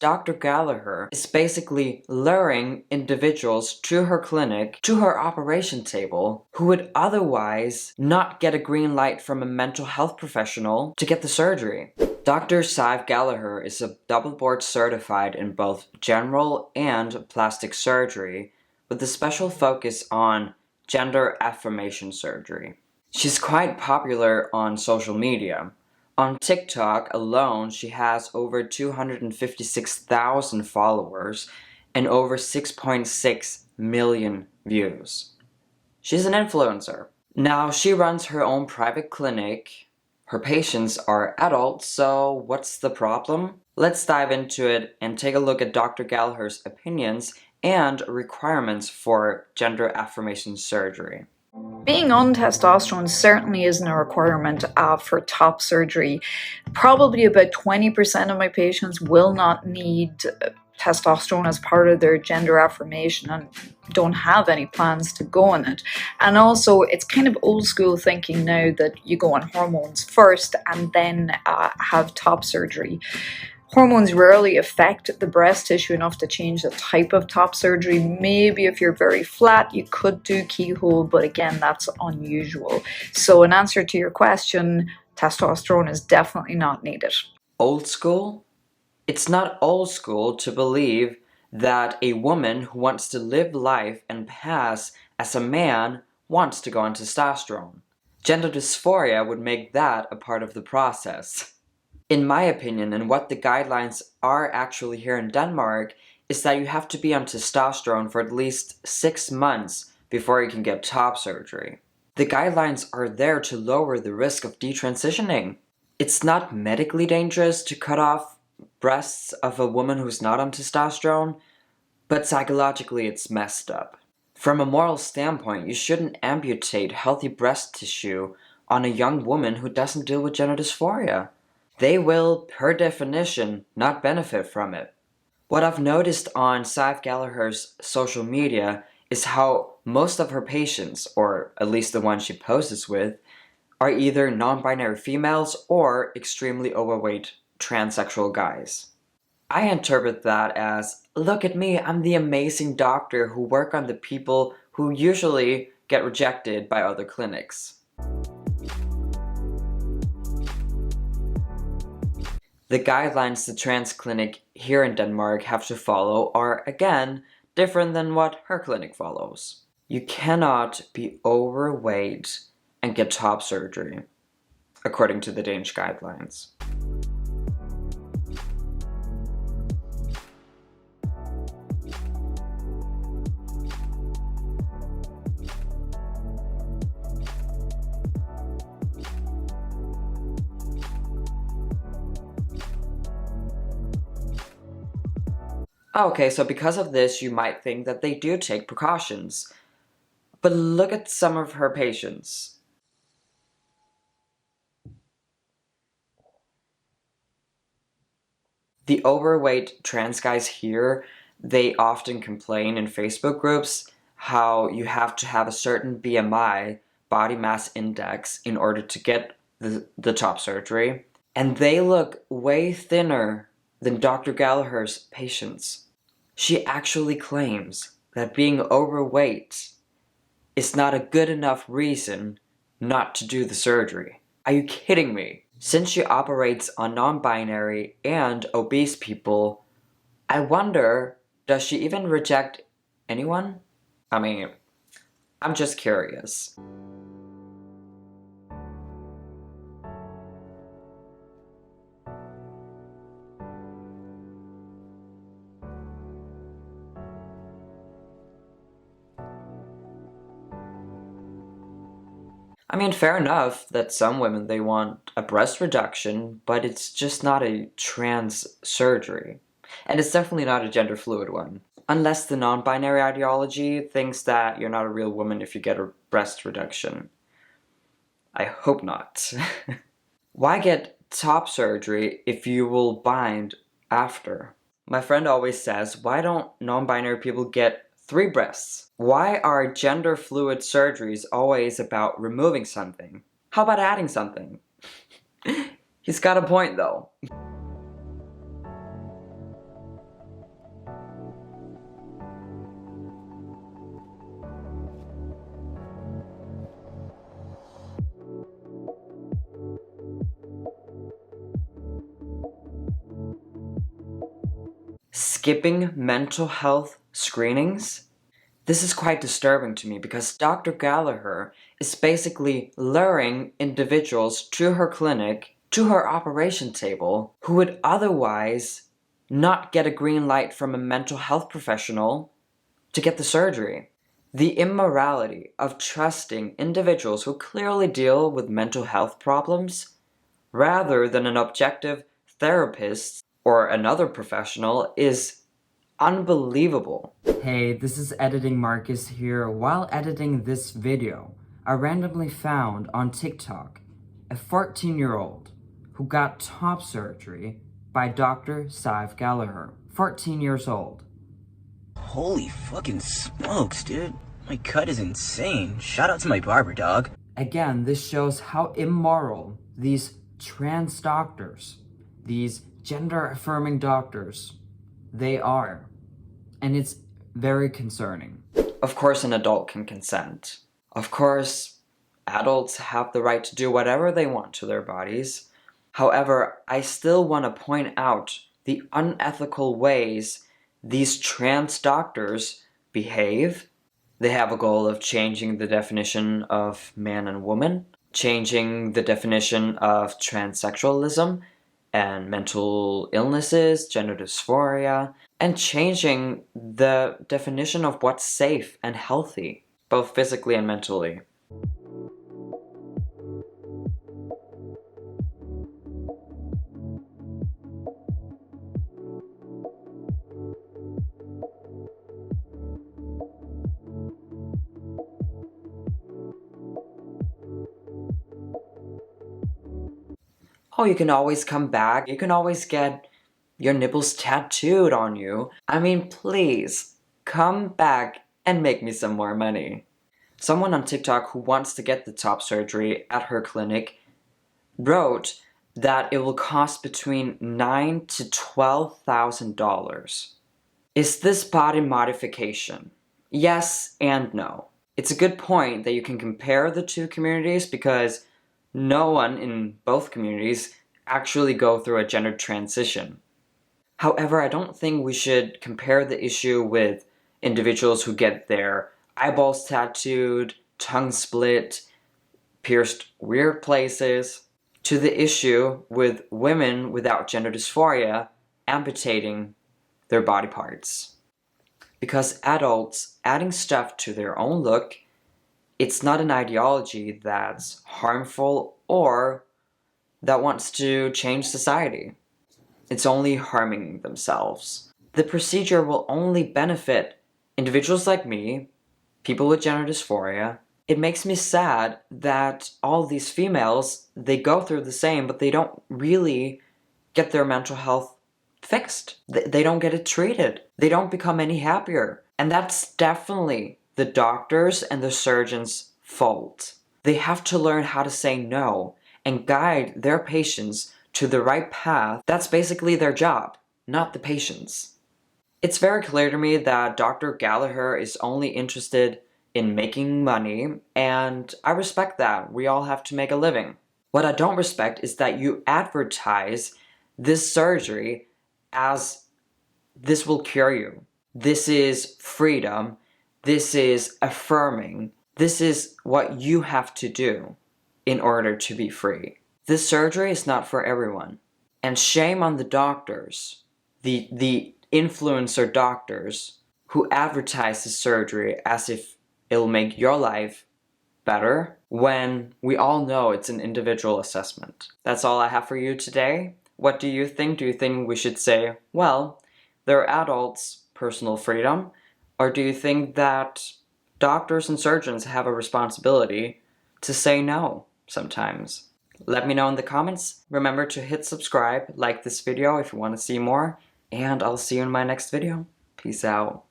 Dr. Gallagher is basically luring individuals to her clinic, to her operation table, who would otherwise not get a green light from a mental health professional to get the surgery. Dr. Saif Gallagher is a double board certified in both general and plastic surgery, with a special focus on gender affirmation surgery. She's quite popular on social media. On TikTok alone, she has over 256,000 followers and over 6.6 million views. She's an influencer. Now, she runs her own private clinic. Her patients are adults, so what's the problem? Let's dive into it and take a look at Dr. Gallagher's opinions and requirements for gender affirmation surgery. Being on testosterone certainly isn't a requirement for top surgery. Probably about 20% of my patients will not need testosterone as part of their gender affirmation and don't have any plans to go on it. And also, it's kind of old school thinking now that you go on hormones first and then have top surgery. Hormones rarely affect the breast tissue enough to change the type of top surgery. Maybe if you're very flat, you could do keyhole, but again, that's unusual. So in answer to your question, testosterone is definitely not needed. Old school? It's not old school to believe that a woman who wants to live life and pass as a man wants to go on testosterone. Gender dysphoria would make that a part of the process. In my opinion, and what the guidelines are actually here in Denmark, is that you have to be on testosterone for at least 6 months before you can get top surgery. The guidelines are there to lower the risk of detransitioning. It's not medically dangerous to cut off breasts of a woman who's not on testosterone, but psychologically it's messed up. From a moral standpoint, you shouldn't amputate healthy breast tissue on a young woman who doesn't deal with gender dysphoria. They will, per definition, not benefit from it. What I've noticed on Saif Gallagher's social media is how most of her patients, or at least the ones she poses with, are either non-binary females or extremely overweight transsexual guys. I interpret that as, look at me, I'm the amazing doctor who work on the people who usually get rejected by other clinics. The guidelines the trans clinic here in Denmark have to follow are, again, different than what her clinic follows. You cannot be overweight and get top surgery, according to the Danish guidelines. Okay, so because of this, you might think that they do take precautions. But look at some of her patients. The overweight trans guys here, they often complain in Facebook groups how you have to have a certain BMI, body mass index, in order to get the top surgery. And they look way thinner than Dr. Gallagher's patients. She actually claims that being overweight is not a good enough reason not to do the surgery. Are you kidding me? Since she operates on non-binary and obese people, I wonder, does she even reject anyone? I mean, I'm just curious. I mean, fair enough that some women, they want a breast reduction, but it's just not a trans surgery. And it's definitely not a gender fluid one. Unless the non-binary ideology thinks that you're not a real woman if you get a breast reduction. I hope not. Why get top surgery if you will bind after? My friend always says, why don't non-binary people get 3 breasts? Why are gender fluid surgeries always about removing something? How about adding something? He's got a point though. skipping mental health screenings? This is quite disturbing to me because Dr. Gallagher is basically luring individuals to her clinic, to her operation table, who would otherwise not get a green light from a mental health professional to get the surgery. The immorality of trusting individuals who clearly deal with mental health problems rather than an objective therapist or another professional is unbelievable. Hey, this is Editing Marcus here. While editing this video, I randomly found on TikTok a 14-year-old who got top surgery by Dr. Saif Gallagher. 14 years old. Holy fucking smokes, dude. My cut is insane. Shout out to my barber, dog. Again, this shows how immoral these trans doctors, these gender-affirming doctors, they are. And it's very concerning. Of course, an adult can consent. Of course, adults have the right to do whatever they want to their bodies. However, I still want to point out the unethical ways these trans doctors behave. They have a goal of changing the definition of man and woman, changing the definition of transsexualism and mental illnesses, gender dysphoria, and changing the definition of what's safe and healthy, both physically and mentally. Oh, you can always come back. You can always get your nipples tattooed on you. I mean, please, come back and make me some more money. Someone on TikTok who wants to get the top surgery at her clinic wrote that it will cost between $9,000 to $12,000. Is this body modification? Yes and no. It's a good point that you can compare the two communities because no one in both communities actually go through a gender transition. However, I don't think we should compare the issue with individuals who get their eyeballs tattooed, tongue split, pierced weird places, to the issue with women without gender dysphoria amputating their body parts. Because adults adding stuff to their own look, it's not an ideology that's harmful or that wants to change society. It's only harming themselves. The procedure will only benefit individuals like me, people with gender dysphoria. It makes me sad that all these females, they go through the same, but they don't really get their mental health fixed. They don't get it treated. They don't become any happier. And that's definitely the doctors and the surgeons' fault. They have to learn how to say no and guide their patients to the right path. That's basically their job, not the patient's. It's very clear to me that Dr. Gallagher is only interested in making money, and I respect that. We all have to make a living. What I don't respect is that you advertise this surgery as this will cure you. This is freedom. This is affirming. This is what you have to do in order to be free. This surgery is not for everyone. And shame on the doctors, the influencer doctors who advertise the surgery as if it'll make your life better when we all know it's an individual assessment. That's all I have for you today. What do you think? Do you think we should say, well, they're adults, personal freedom? Or do you think that doctors and surgeons have a responsibility to say no sometimes? Let me know in the comments. Remember to hit subscribe, like this video if you want to see more, and I'll see you in my next video. Peace out.